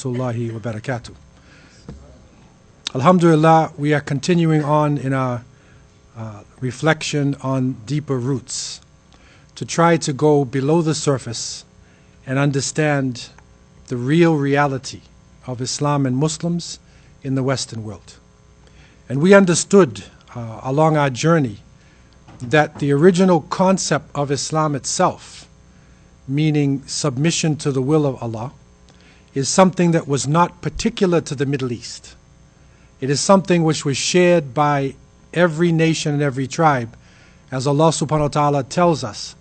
rahmatullahi wa barakatuh. Alhamdulillah, we are continuing on in our reflection on deeper roots to try to go below the surface and understand the real reality of Islam and Muslims in the Western world. And we understood along our journey that the original concept of Islam itself, meaning submission to the will of Allah, is something that was not particular to the Middle East. It is something which was shared by every nation and every tribe, as Allah subhanahu wa ta'ala tells us,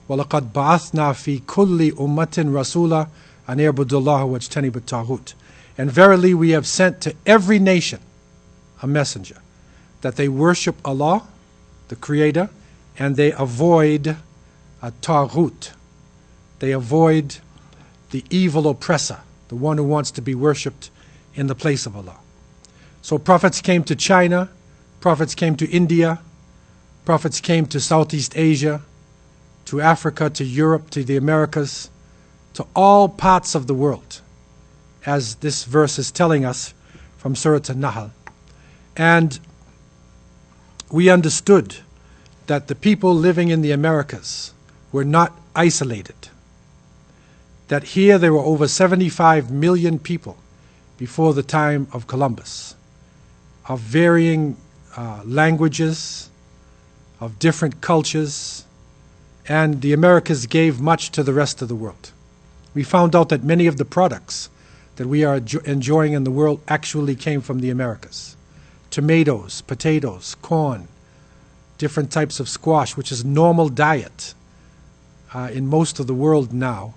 وَلَقَدْ بَعَثْنَا فِي كُلِّ أُمَّةٍ رَسُولًا أَنْ يَعْبُدُوا اللَّهَ وَاجْتَنِبُوا الطَّاغُوتَ. And verily we have sent to every nation a messenger, that they worship Allah, the Creator, and they avoid a taghut. They avoid the evil oppressor, the one who wants to be worshipped in the place of Allah. So prophets came to China, prophets came to India, prophets came to Southeast Asia, to Africa, to Europe, to the Americas, to all parts of the world, as this verse is telling us from Surah An-Nahl. And we understood that the people living in the Americas were not isolated, that here there were over 75 million people before the time of Columbus, of varying languages, of different cultures, and the Americas gave much to the rest of the world. We found out that many of the products that we are enjoying in the world actually came from the Americas. Tomatoes, potatoes, corn, different types of squash, which is normal diet in most of the world now,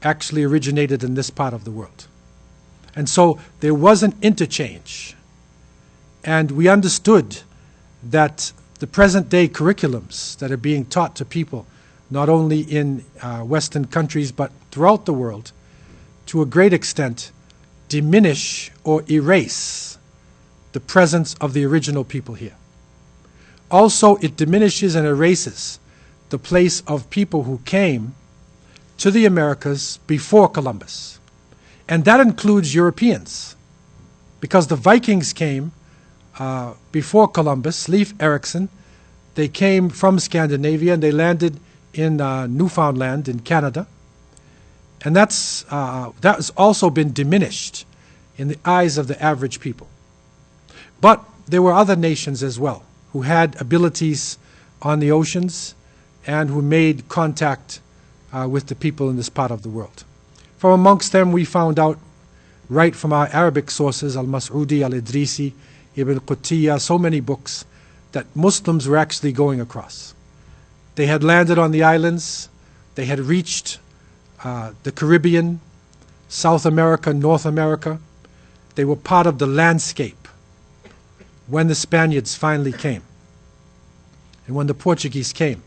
actually originated in this part of the world. And so there was an interchange. And we understood that the present day curriculums that are being taught to people, not only in Western countries but throughout the world, to a great extent diminish or erase the presence of the original people here. Also, it diminishes and erases the place of people who came to the Americas before Columbus. And that includes Europeans, because the Vikings came before Columbus, Leif Erikson. They came from Scandinavia and they landed in Newfoundland in Canada. And that has also been diminished in the eyes of the average people. But there were other nations as well who had abilities on the oceans and who made contact with the people in this part of the world. From amongst them, we found out, right from our Arabic sources, Al-Mas'udi, Al-Idrisi, Ibn Qutiyya, so many books, that Muslims were actually going across. They had landed on the islands, they had reached the Caribbean, South America, North America. They were part of the landscape when the Spaniards finally came, and when the Portuguese came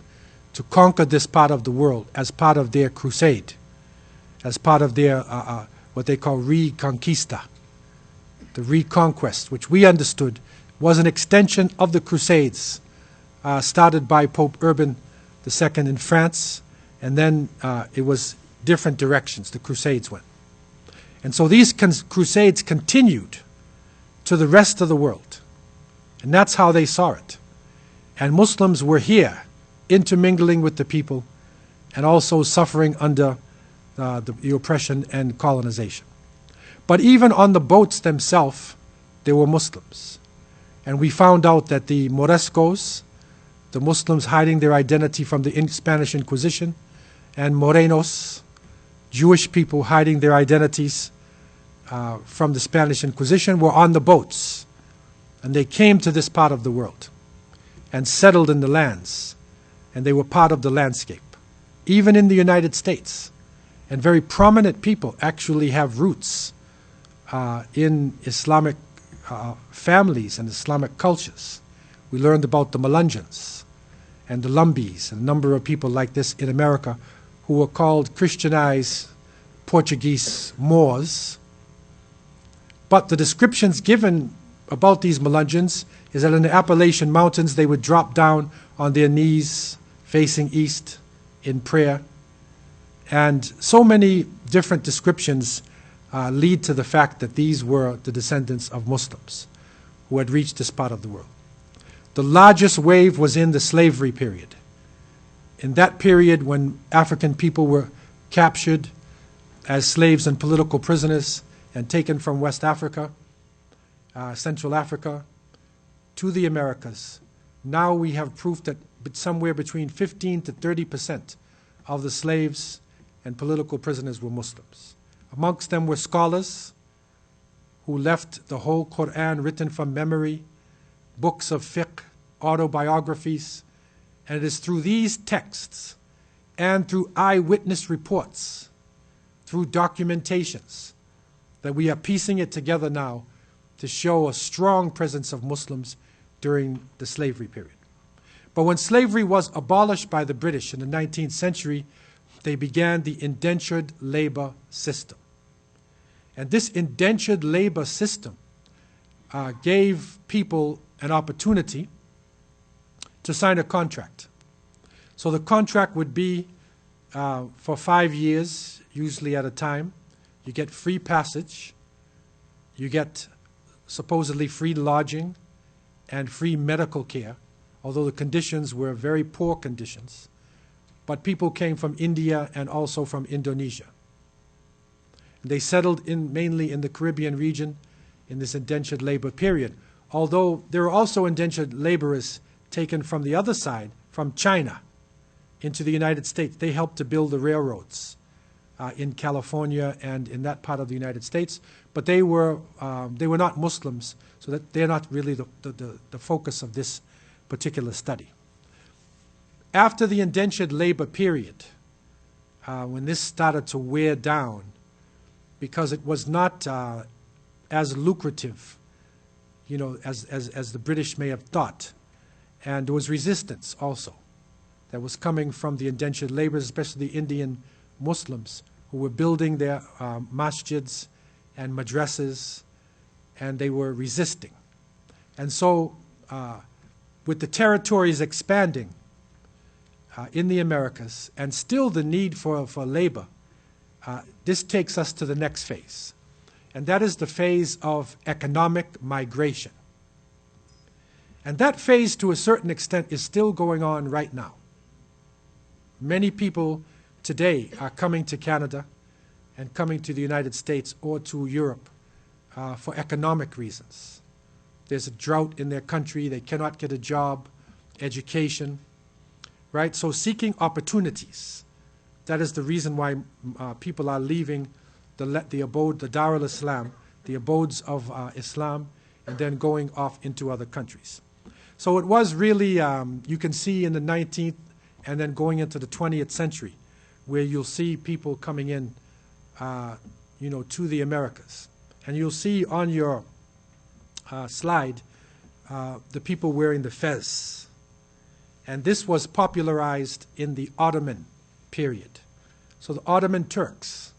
to conquer this part of the world as part of their crusade, as part of their what they call reconquista, the reconquest, which we understood was an extension of the Crusades started by Pope Urban II in France, and then it was different directions the Crusades went. And so these Crusades continued to the rest of the world, and that's how they saw it. And Muslims were here, intermingling with the people, and also suffering under the oppression and colonization. But even on the boats themselves, there were Muslims. And we found out that the Moriscos, the Muslims hiding their identity from the Spanish Inquisition, and Morenos, Jewish people hiding their identities from the Spanish Inquisition, were on the boats. And they came to this part of the world and settled in the lands. And they were part of the landscape, even in the United States. And very prominent people actually have roots in Islamic families and Islamic cultures. We learned about the Melungeons and the Lumbis, and a number of people like this in America who were called Christianized Portuguese Moors. But the descriptions given about these Melungeons is that in the Appalachian Mountains they would drop down on their knees facing east in prayer. And so many different descriptions lead to the fact that these were the descendants of Muslims who had reached this part of the world. The largest wave was in the slavery period. In that period when African people were captured as slaves and political prisoners and taken from West Africa, Central Africa, to the Americas, now we have proof that somewhere between 15 to 30% of the slaves and political prisoners were Muslims. Amongst them were scholars who left the whole Quran written from memory, books of fiqh, autobiographies, and it is through these texts and through eyewitness reports, through documentations, that we are piecing it together now to show a strong presence of Muslims during the slavery period. But when slavery was abolished by the British in the 19th century, they began the indentured labor system. And this indentured labor system gave people an opportunity to sign a contract. So the contract would be for 5 years, usually at a time. You get free passage, you get supposedly free lodging and free medical care, although the conditions were very poor conditions. But people came from India and also from Indonesia. They settled mainly in the Caribbean region in this indentured labor period, although there were also indentured laborers taken from the other side, from China, into the United States. They helped to build the railroads in California and in that part of the United States, but they were not Muslims, so that they're not really the focus of this particular study. After the indentured labor period, when this started to wear down, because it was not as lucrative, as the British may have thought, and there was resistance also that was coming from the indentured laborers, especially the Indian Muslims, who were building their masjids and madrasas, and they were resisting. And so, with the territories expanding in the Americas, and still the need for labor, this takes us to the next phase. And that is the phase of economic migration. And that phase, to a certain extent, is still going on right now. Many people today are coming to Canada and coming to the United States or to Europe for economic reasons. There's a drought in their country, they cannot get a job, education, right? So seeking opportunities. That is the reason why people are leaving the abode, the Dar al-Islam, the abodes of Islam, and then going off into other countries. So it was really, you can see in the 19th and then going into the 20th century, where you'll see people coming in, to the Americas. And you'll see on your slide the people wearing the fez. And this was popularized in the Ottoman period. So the Ottoman Turks,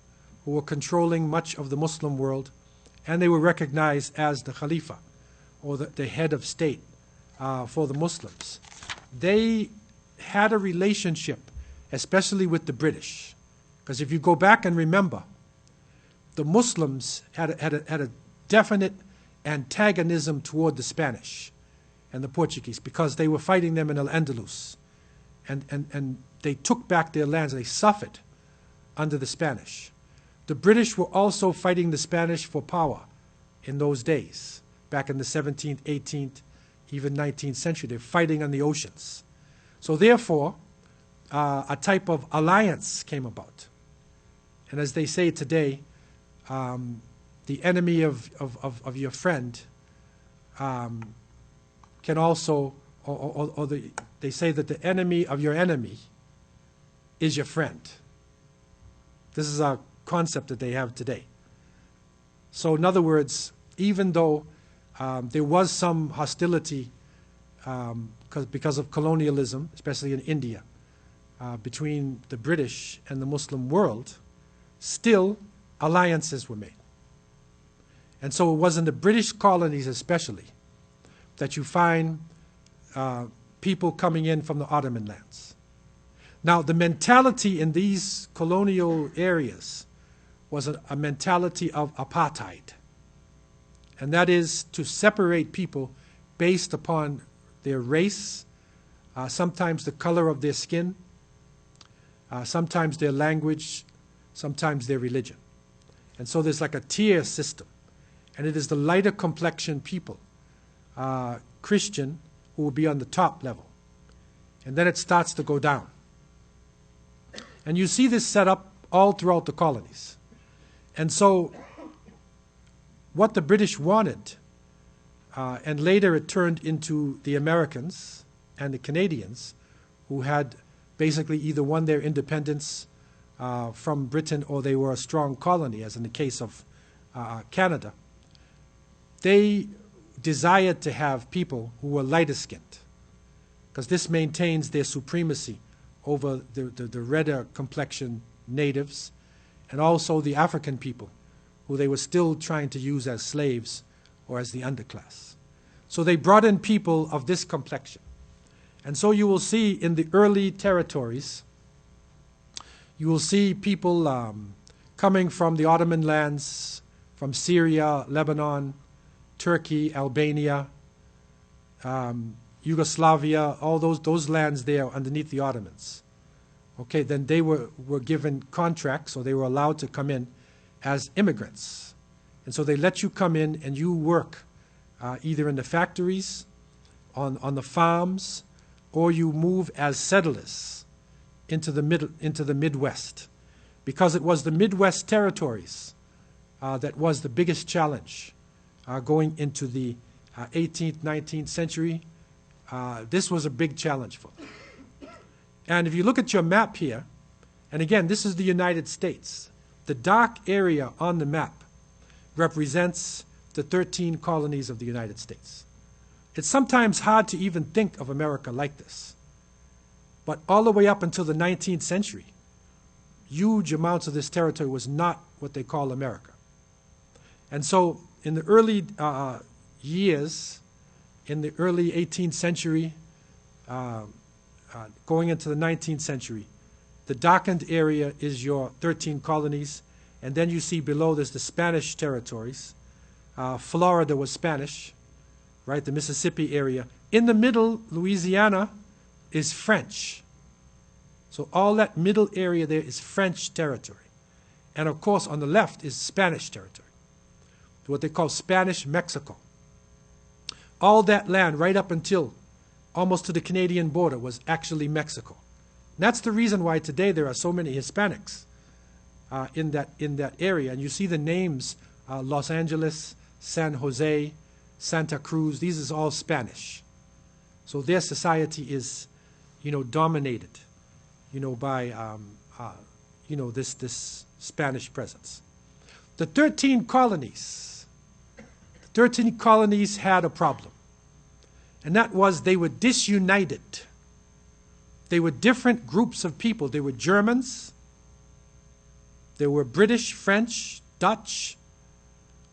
who were controlling much of the Muslim world, and they were recognized as the Khalifa, or the head of state for the Muslims. They had a relationship, especially with the British. Because if you go back and remember, the Muslims had a definite antagonism toward the Spanish and the Portuguese, because they were fighting them in Al-Andalus. And they took back their lands. They suffered under the Spanish. The British were also fighting the Spanish for power in those days, back in the 17th, 18th, even 19th century. They're fighting on the oceans. So therefore, a type of alliance came about. And as they say today, the enemy of your friend can also, they say that the enemy of your enemy is your friend. This is a concept that they have today. So in other words, even though there was some hostility because of colonialism, especially in India, between the British and the Muslim world, still alliances were made. And so it was in the British colonies especially that you find people coming in from the Ottoman lands. Now, the mentality in these colonial areas was a mentality of apartheid. And that is to separate people based upon their race, sometimes the color of their skin, sometimes their language, sometimes their religion. And so there's like a tier system. And it is the lighter complexion people, Christian, who will be on the top level. And then it starts to go down. And you see this set up all throughout the colonies. And so what the British wanted, and later it turned into the Americans and the Canadians, who had basically either won their independence from Britain or they were a strong colony, as in the case of Canada. They desired to have people who were lighter skinned, because this maintains their supremacy over the redder complexion natives and also the African people, who they were still trying to use as slaves or as the underclass. So they brought in people of this complexion. And so you will see in the early territories, you will see people coming from the Ottoman lands, from Syria, Lebanon, Turkey, Albania, Yugoslavia, all those lands there underneath the Ottomans. Okay, then they were given contracts, so they were allowed to come in as immigrants. And so they let you come in and you work either in the factories, on the farms, or you move as settlers into the Midwest, because it was the Midwest territories that was the biggest challenge going into the 18th, 19th century. This was a big challenge for them. And if you look at your map here, and again, this is the United States. The dark area on the map represents the 13 colonies of the United States. It's sometimes hard to even think of America like this. But all the way up until the 19th century, huge amounts of this territory was not what they call America. And so in the early years, in the early 18th century, going into the 19th century, the darkened area is your 13 colonies, and then you see below there's the Spanish territories. Florida was Spanish, right, the Mississippi area. In the middle, Louisiana is French. So all that middle area there is French territory. And of course, on the left is Spanish territory, what they call Spanish Mexico. All that land right up until almost to the Canadian border was actually Mexico. And that's the reason why today there are so many Hispanics in that area. And you see the names, Los Angeles, San Jose, Santa Cruz, these is all Spanish. So their society is, dominated, by, this Spanish presence. The 13 colonies had a problem. And that was they were disunited. They were different groups of people. They were Germans. There were British, French, Dutch,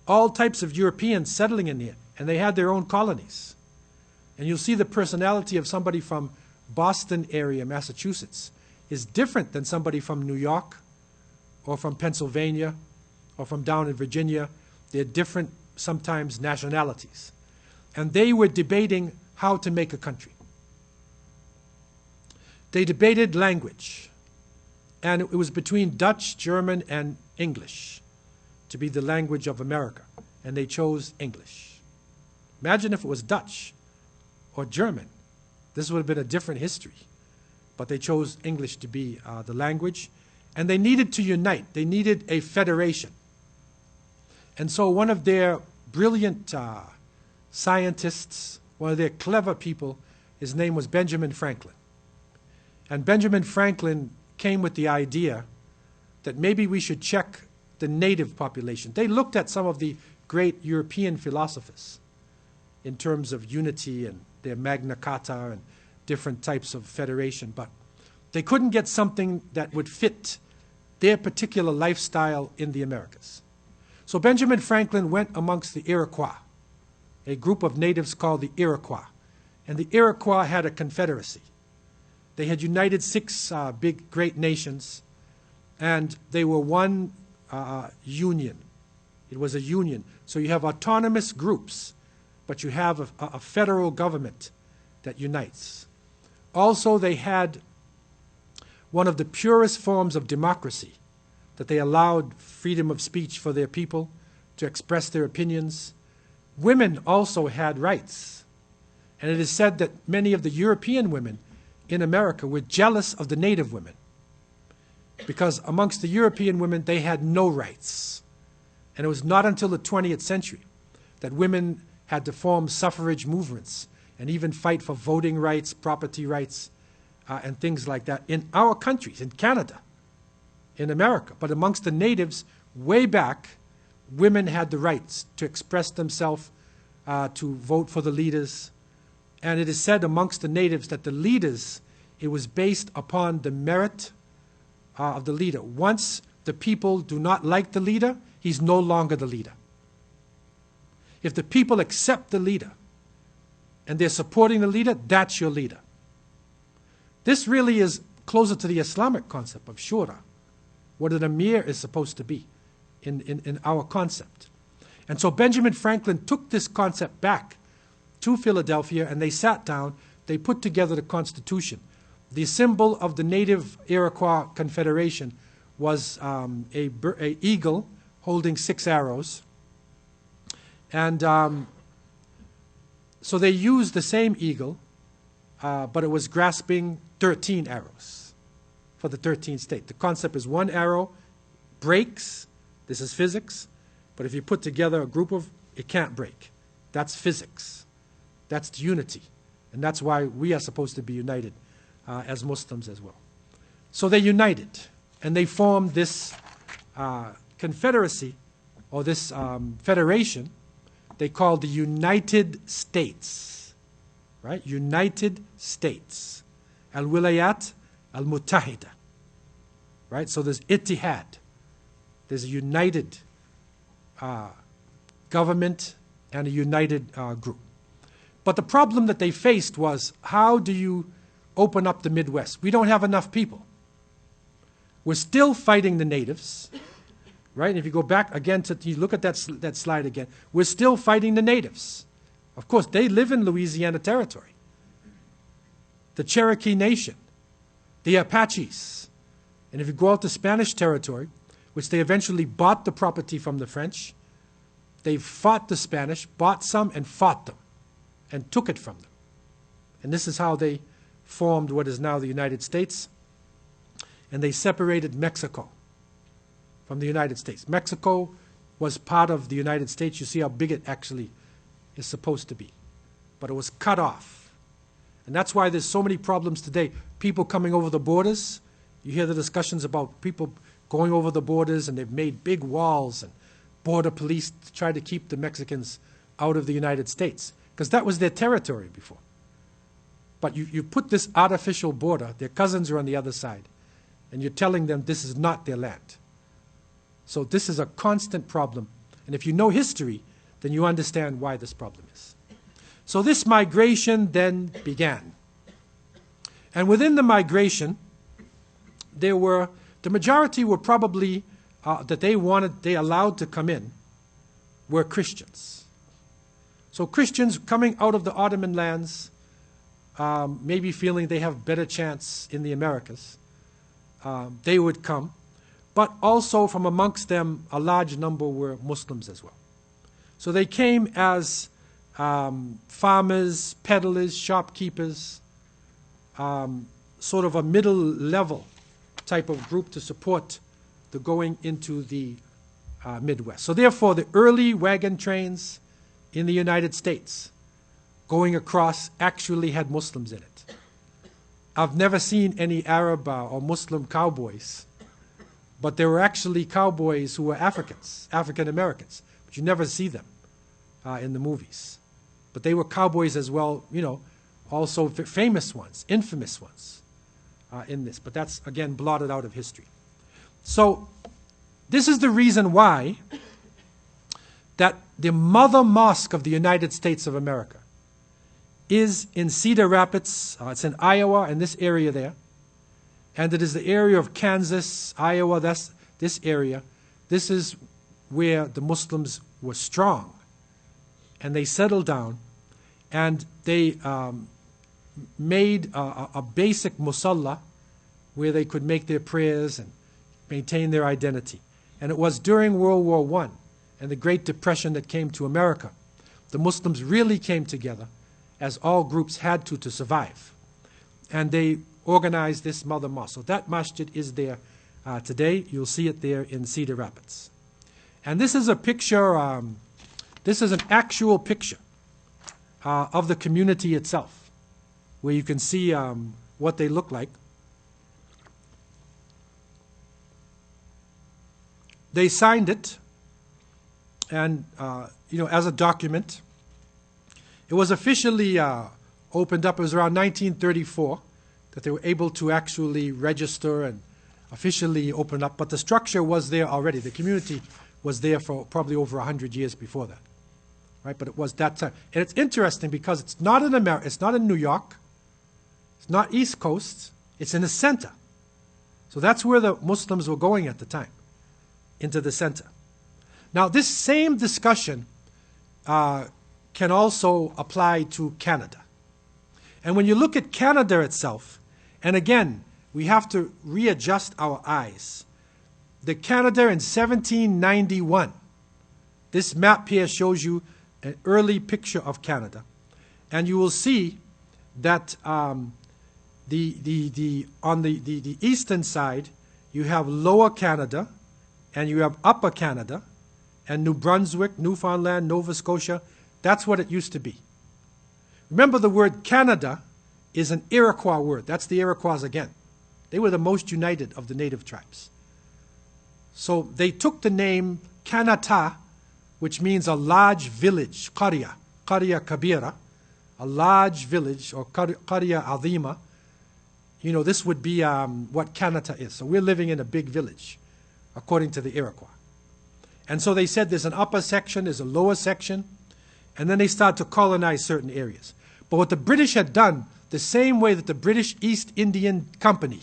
all types of Europeans settling in here. And they had their own colonies. And you'll see the personality of somebody from Boston area, Massachusetts, is different than somebody from New York or from Pennsylvania or from down in Virginia. They're different, sometimes, nationalities. And they were debating how to make a country. They debated language. And it was between Dutch, German, and English to be the language of America. And they chose English. Imagine if it was Dutch or German. This would have been a different history. But they chose English to be the language. And they needed to unite. They needed a federation. And so one of their brilliant scientists, one of their clever people, his name was Benjamin Franklin. And Benjamin Franklin came with the idea that maybe we should check the native population. They looked at some of the great European philosophers in terms of unity and their Magna Carta and different types of federation, but they couldn't get something that would fit their particular lifestyle in the Americas. So Benjamin Franklin went amongst the Iroquois, a group of natives called the Iroquois. And the Iroquois had a confederacy. They had united 6 big, great nations, and they were one union. It was a union. So you have autonomous groups, but you have a federal government that unites. Also, they had one of the purest forms of democracy, that they allowed freedom of speech for their people to express their opinions. Women also had rights. And it is said that many of the European women in America were jealous of the native women, because amongst the European women, they had no rights. And it was not until the 20th century that women had to form suffrage movements and even fight for voting rights, property rights, and things like that in our countries, in Canada, in America. But amongst the natives, way back, women had the rights to express themselves, to vote for the leaders. And it is said amongst the natives that the leaders, it was based upon the merit of the leader. Once the people do not like the leader, he's no longer the leader. If the people accept the leader and they're supporting the leader, that's your leader. This really is closer to the Islamic concept of shura, what an emir is supposed to be in our concept. And so Benjamin Franklin took this concept back to Philadelphia, and they sat down, they put together the Constitution. The symbol of the native Iroquois Confederation was an eagle holding 6 arrows. And so they used the same eagle, but it was grasping 13 arrows for the 13th state. The concept is one arrow breaks, this is physics, but if you put together a group of, it can't break. That's physics. That's unity. And that's why we are supposed to be united as Muslims as well. So they united, and they formed this confederacy, or this federation they called the United States, right? United States. Al-Wilayat Al-Muttahida, right? So there's Ittihad. There's a united government and a united group. But the problem that they faced was, how do you open up the Midwest? We don't have enough people. We're still fighting the natives, right? And if you go back again to, you look at that slide again, we're still fighting the natives. Of course, they live in Louisiana Territory. The Cherokee Nation, the Apaches. And if you go out to Spanish territory, which they eventually bought the property from the French, they fought the Spanish, bought some and fought them, and took it from them. And this is how they formed what is now the United States. And they separated Mexico from the United States. Mexico was part of the United States. You see how big it actually is supposed to be. But it was cut off. And that's why there's so many problems today. People coming over the borders. You hear the discussions about people going over the borders, and they've made big walls and border police to try to keep the Mexicans out of the United States, because that was their territory before. But you put this artificial border, their cousins are on the other side, and you're telling them this is not their land. So this is a constant problem. And if you know history, then you understand why this problem is. So this migration then began. And within the migration, there were, the majority were probably, that they allowed to come in, were Christians. So Christians coming out of the Ottoman lands, maybe feeling they have better chance in the Americas, they would come. But also from amongst them, a large number were Muslims as well. So they came as farmers, peddlers, shopkeepers, sort of a middle level type of group to support the going into the Midwest. So therefore, the early wagon trains in the United States going across actually had Muslims in it. I've never seen any Arab or Muslim cowboys, but there were actually cowboys who were Africans, African Americans, but you never see them in the movies. But they were cowboys as well, you know, also famous ones, infamous ones in this. But that's, again, blotted out of history. So this is the reason why that the mother mosque of the United States of America is in Cedar Rapids. It's in Iowa and this area there. And it is the area of Kansas, Iowa, that's this area, this is where the Muslims were strong. And they settled down, and they made a basic musalla where they could make their prayers and maintain their identity. And it was during World War I and the Great Depression that came to America, the Muslims really came together, as all groups had to survive. And they organized this Mother Mosque. So that masjid is there today. You'll see it there in Cedar Rapids. And this is a picture, this is an actual picture of the community itself, where you can see what they look like. They signed it, and as a document. It was officially opened up. It was around 1934 that they were able to actually register and officially open up. But the structure was there already. The community was there for probably over 100 years before that, right? But it was that time. And it's interesting because it's not in America. It's not in New York. It's not East Coast. It's in the center. So that's where the Muslims were going at the time, into the center. Now, this same discussion can also apply to Canada. And when you look at Canada itself, and again, we have to readjust our eyes. The Canada in 1791, this map here shows you an early picture of Canada. And you will see that on the eastern side, you have Lower Canada, and you have Upper Canada, and New Brunswick, Newfoundland, Nova Scotia. That's what it used to be. Remember, the word Canada is an Iroquois word. That's the Iroquois again. They were the most united of the native tribes. So they took the name Kanata, which means a large village, Qarya Kabira, a large village, or Qarya Azima. This would be what Kanata is. So we're living in a big village, according to the Iroquois. And so they said there's an upper section, there's a lower section, and then they started to colonize certain areas. But what the British had done, the same way that the British East Indian Company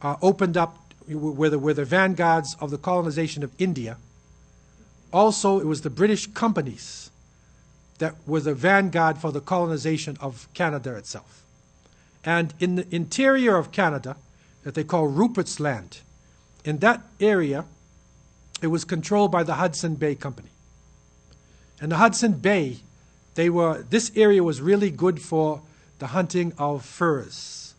opened up, were the vanguards of the colonization of India, also it was the British companies that were the vanguard for the colonization of Canada itself. And in the interior of Canada, that they call Rupert's Land, in that area, it was controlled by the Hudson Bay Company. And the Hudson Bay, this area was really good for the hunting of furs.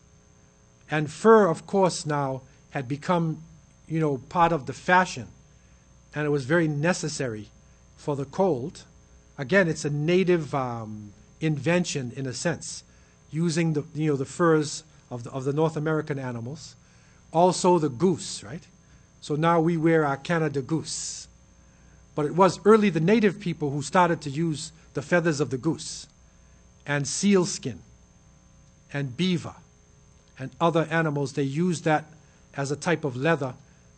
And fur, of course, now had become, part of the fashion. And it was very necessary for the cold. Again, it's a native invention in a sense, using the furs of the North American animals. Also the goose, right? So now we wear our Canada goose. But it was early the native people who started to use the feathers of the goose and seal skin and beaver and other animals. They used that as a type of leather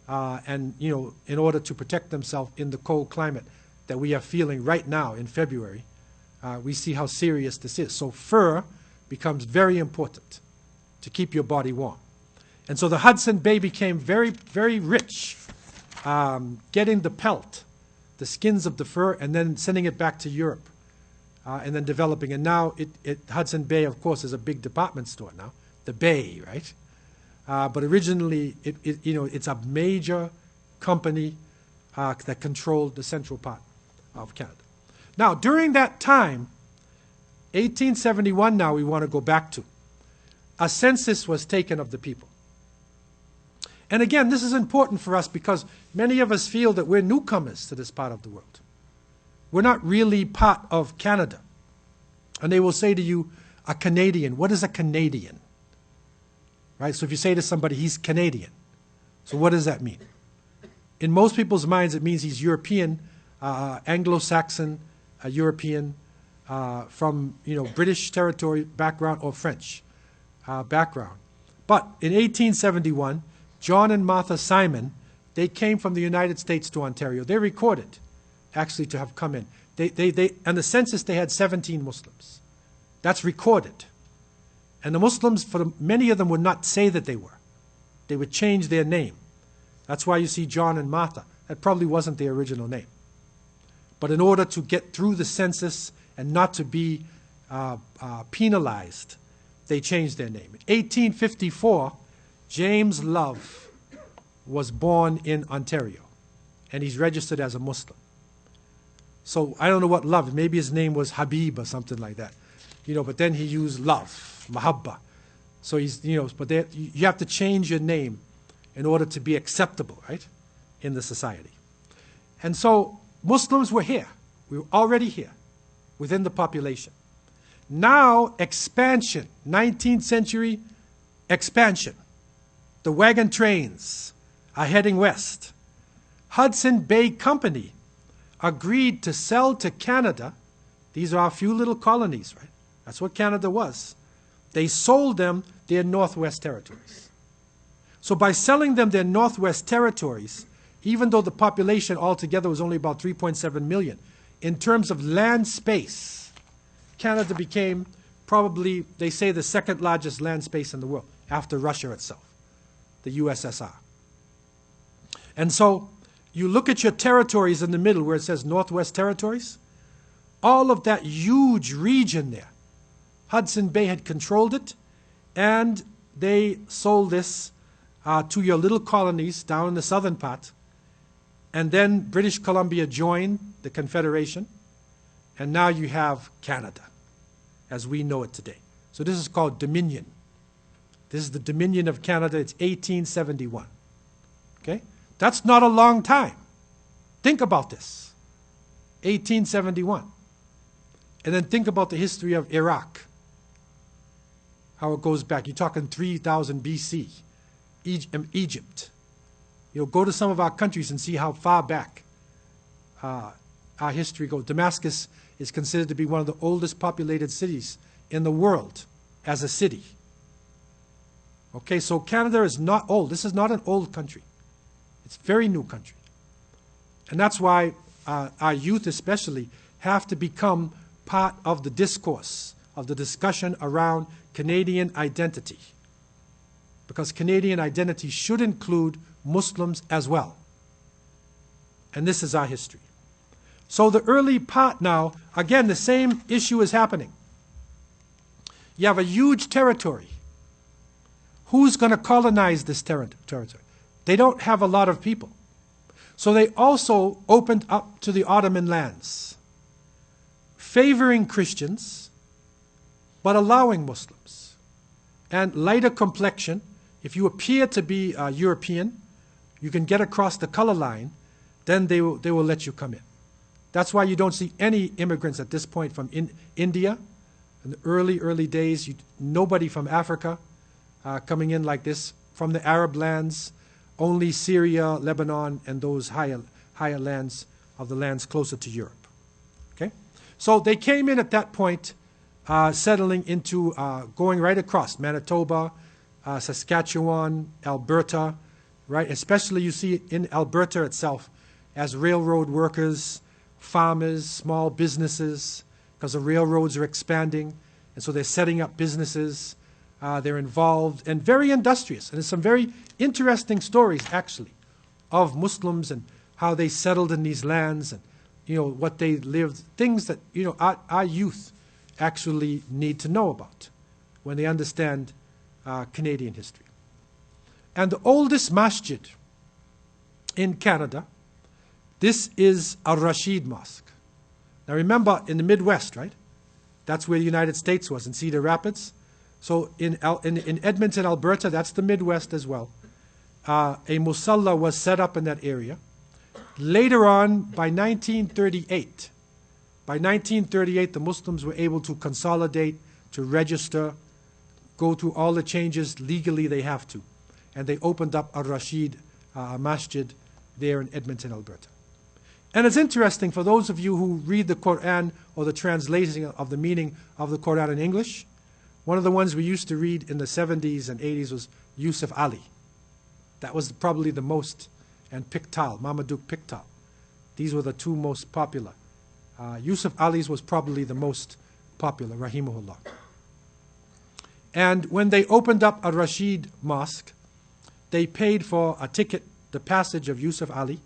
in order to protect themselves in the cold climate that we are feeling right now in February. We see how serious this is. So fur becomes very important to keep your body warm. And so the Hudson Bay became very, very rich, getting the pelt, the skins of the fur, and then sending it back to Europe, and then developing. And now Hudson Bay, of course, is a big department store now, the Bay, right? But originally, it's a major company that controlled the central part of Canada. Now, during that time, 1871 now we want to go back to, a census was taken of the people. And again, this is important for us because many of us feel that we're newcomers to this part of the world. We're not really part of Canada. And they will say to you, a Canadian. What is a Canadian? Right? So if you say to somebody, he's Canadian. So what does that mean? In most people's minds, it means he's European, Anglo-Saxon, European, from British territory background or French background. But in 1871, John and Martha Simon, they came from the United States to Ontario. They recorded, actually, to have come in. And the census, they had 17 Muslims. That's recorded. And the Muslims, many of them would not say that they were. They would change their name. That's why you see John and Martha. That probably wasn't their original name. But in order to get through the census and not to be penalized, they changed their name. In 1854, James Love was born in Ontario, and he's registered as a Muslim. So I don't know what Love, maybe his name was Habib or something like that. But then he used Love, Mahabba. So he's, but you have to change your name in order to be acceptable, right, in the society. And so Muslims were here. We were already here within the population. Now expansion, 19th century expansion. The wagon trains are heading west. Hudson Bay Company agreed to sell to Canada. These are our few little colonies, right? That's what Canada was. They sold them their Northwest Territories. So by selling them their Northwest Territories, even though the population altogether was only about 3.7 million, in terms of land space, Canada became probably, they say, the second largest land space in the world, after Russia itself, the USSR. And so you look at your territories in the middle where it says Northwest Territories, all of that huge region there, Hudson Bay had controlled it, and they sold this to your little colonies down in the southern part. And then British Columbia joined the Confederation, and now you have Canada as we know it today. So this is called Dominion. This is the Dominion of Canada. It's 1871. Okay? That's not a long time. Think about this. 1871. And then think about the history of Iraq. How it goes back. You're talking 3000 BC. Egypt. Go to some of our countries and see how far back our history goes. Damascus is considered to be one of the oldest populated cities in the world as a city. Okay, so Canada is not old. This is not an old country. It's a very new country. And that's why our youth especially have to become part of the discourse, of the discussion around Canadian identity. Because Canadian identity should include Muslims as well. And this is our history. So the early part now, again, the same issue is happening. You have a huge territory. Who's going to colonize this territory? They don't have a lot of people. So they also opened up to the Ottoman lands, favoring Christians, but allowing Muslims. And lighter complexion, if you appear to be European, you can get across the color line, then they will let you come in. That's why you don't see any immigrants at this point from India. In the early days, nobody from Africa coming in like this. From the Arab lands, only Syria, Lebanon, and those higher lands of the lands closer to Europe. Okay? So they came in at that point, settling into, going right across Manitoba, Saskatchewan, Alberta, right? Especially you see in Alberta itself as railroad workers, farmers, small businesses, because the railroads are expanding, and so they're setting up businesses. They're involved and very industrious. And there's some very interesting stories, actually, of Muslims and how they settled in these lands and, what they lived, things that, our youth actually need to know about when they understand Canadian history. And the oldest masjid in Canada, this is Al-Rashid Mosque. Now remember, in the Midwest, right? That's where the United States was, in Cedar Rapids. So in Edmonton, Alberta, that's the Midwest as well. A musalla was set up in that area. Later on, by 1938, the Muslims were able to consolidate, to register, go through all the changes legally they have to. And they opened up Al-Rashid Masjid there in Edmonton, Alberta. And it's interesting for those of you who read the Quran or the translating of the meaning of the Quran in English. One of the ones we used to read in the 70s and 80s was Yusuf Ali. That was probably the most, and Pickthall, Marmaduke Pickthall. These were the two most popular. Yusuf Ali's was probably the most popular, rahimahullah. And when they opened up Al-Rashid Mosque, they paid for a ticket, the passage of Yusuf Ali,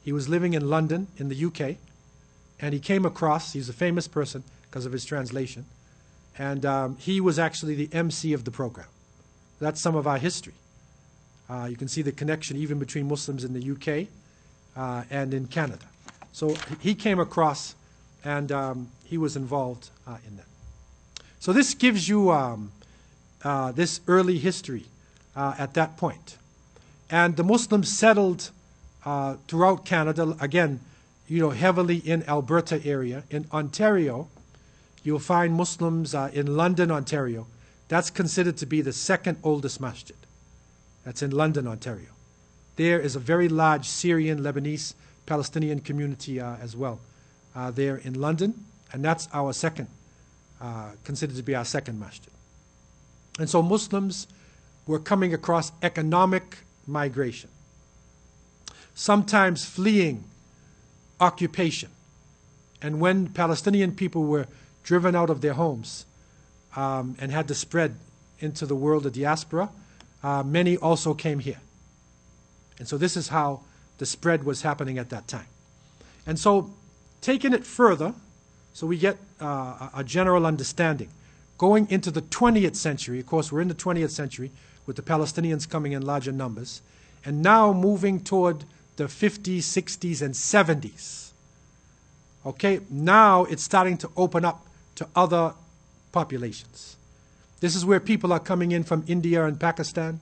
He was living in London, in the UK, and he came across, he's a famous person because of his translation, and he was actually the MC of the program. That's some of our history. You can see the connection even between Muslims in the UK and in Canada. So he came across, and he was involved in that. So this gives you this early history at that point. And the Muslims settled throughout Canada, again, heavily in Alberta area. In Ontario, you'll find Muslims in London, Ontario. That's considered to be the second oldest masjid. That's in London, Ontario. There is a very large Syrian, Lebanese, Palestinian community as well there in London, and that's our second, considered to be our second masjid. And so Muslims were coming across economic migration, sometimes fleeing occupation. And when Palestinian people were driven out of their homes and had to spread into the world of diaspora, many also came here. And so this is how the spread was happening at that time. And so taking it further, so we get a general understanding. Going into the 20th century, of course, we're in the 20th century with the Palestinians coming in larger numbers, and now moving toward the 50s, 60s, and 70s. Okay, now it's starting to open up to other populations. This is where people are coming in from India and Pakistan,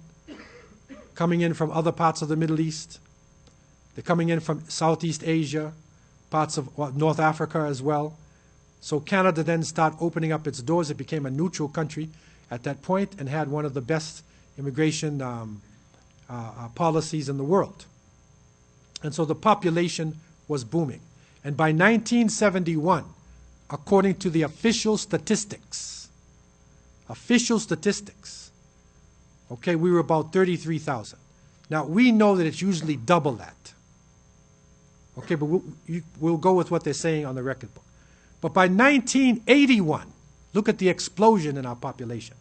coming in from other parts of the Middle East. They're coming in from Southeast Asia, parts of North Africa as well. So Canada then started opening up its doors. It became a neutral country at that point and had one of the best immigration policies in the world. And so the population was booming. And by 1971, according to the official statistics, okay, we were about 33,000. Now, we know that it's usually double that. Okay, but we'll go with what they're saying on the record book. But by 1981, look at the explosion in our population.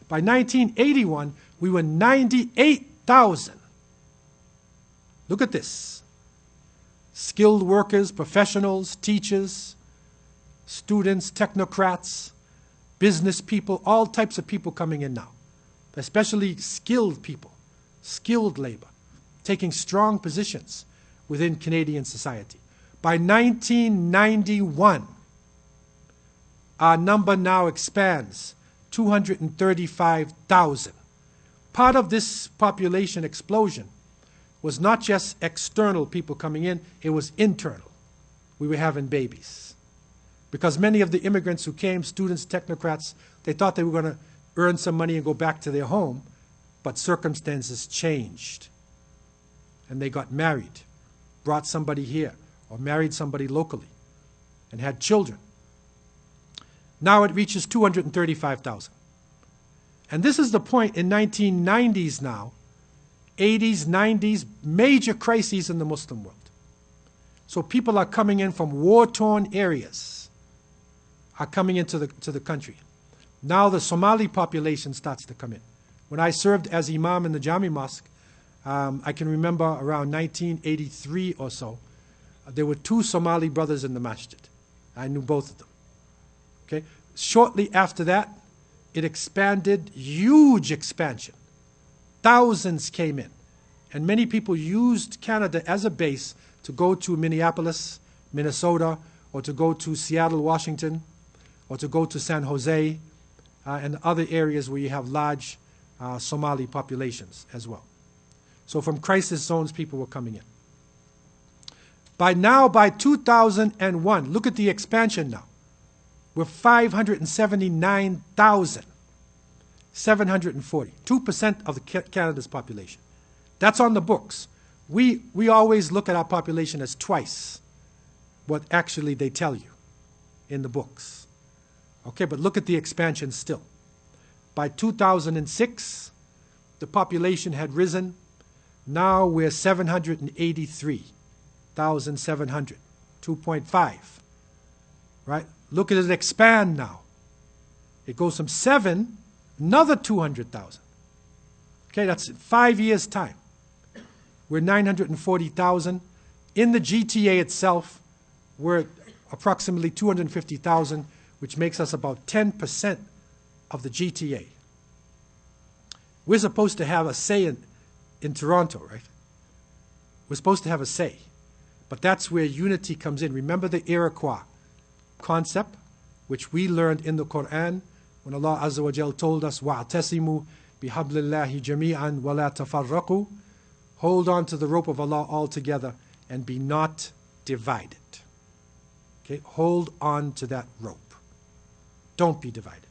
By 1981, we were 98,000. Look at this. Skilled workers, professionals, teachers, students, technocrats, business people, all types of people coming in now, especially skilled people, skilled labor, taking strong positions within Canadian society. By 1991, our number now expands 235,000. Part of this population explosion was not just external people coming in, it was internal. We were having babies. Because many of the immigrants who came, students, technocrats, they thought they were going to earn some money and go back to their home, but circumstances changed. And they got married, brought somebody here, or married somebody locally, and had children. Now it reaches 235,000. And this is the point in 1990s now, 80s, 90s, major crises in the Muslim world. So people are coming in from war-torn areas, are coming into the country. Now the Somali population starts to come in. When I served as imam in the Jami Mosque, I can remember around 1983 or so, there were 2 Somali brothers in the masjid. I knew both of them. Okay? Shortly after that, it expanded, huge expansion. Thousands came in. And many people used Canada as a base to go to Minneapolis, Minnesota, or to go to Seattle, Washington, or to go to San Jose, and other areas where you have large Somali populations as well. So from crisis zones, people were coming in. By 2001, look at the expansion now. We're 579,740, 2% of Canada's population. That's on the books. We always look at our population as twice what actually they tell you in the books. Okay, but look at the expansion still. By 2006, the population had risen. Now we're 783,700, 2.5, right? Look at it expand now. It goes from 7, another 200,000. Okay, that's in 5 years' time. We're 940,000. In the GTA itself, we're approximately 250,000, which makes us about 10% of the GTA. We're supposed to have a say in Toronto, right? We're supposed to have a say. But that's where unity comes in. Remember the Iroquois concept, which we learned in the Quran, when Allah Azza wa Jal told us, وَاعْتَسِمُوا بِحَبْلِ اللَّهِ جَمِيعًا وَلَا تَفَرَّقُوا. Hold on to the rope of Allah all together and be not divided. Okay? Hold on to that rope. Don't be divided.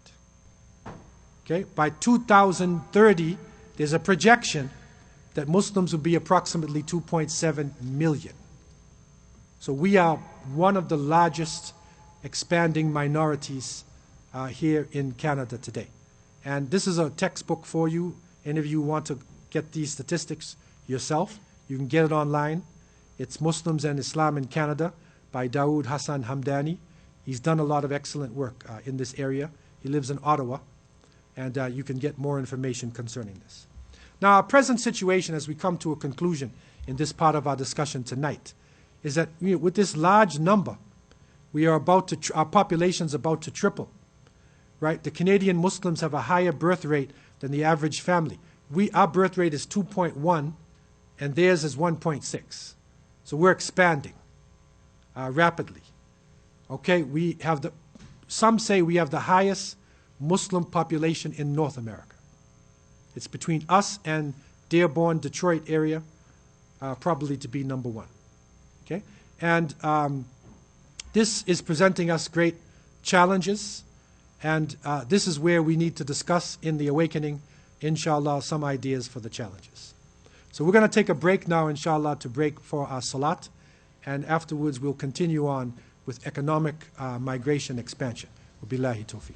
Okay? By 2030, there's a projection that Muslims will be approximately 2.7 million. So we are one of the largest expanding minorities here in Canada today. And this is a textbook for you. Any of you want to get these statistics yourself, you can get it online. It's Muslims and Islam in Canada by Dawood Hassan Hamdani. He's done a lot of excellent work in this area. He lives in Ottawa, and you can get more information concerning this. Now, our present situation, as we come to a conclusion in this part of our discussion tonight, is that with this large number, we are about to, our population's about to triple, right? The Canadian Muslims have a higher birth rate than the average family. Our birth rate is 2.1, and theirs is 1.6. So we're expanding rapidly. Okay, we have some say we have the highest Muslim population in North America. It's between us and Dearborn, Detroit area, probably to be number one. Okay, and this is presenting us great challenges, and this is where we need to discuss in the awakening, inshallah, some ideas for the challenges. So we're going to take a break now, inshallah, to break for our salat, and afterwards we'll continue on with economic migration expansion. Wabillahi tawfiq.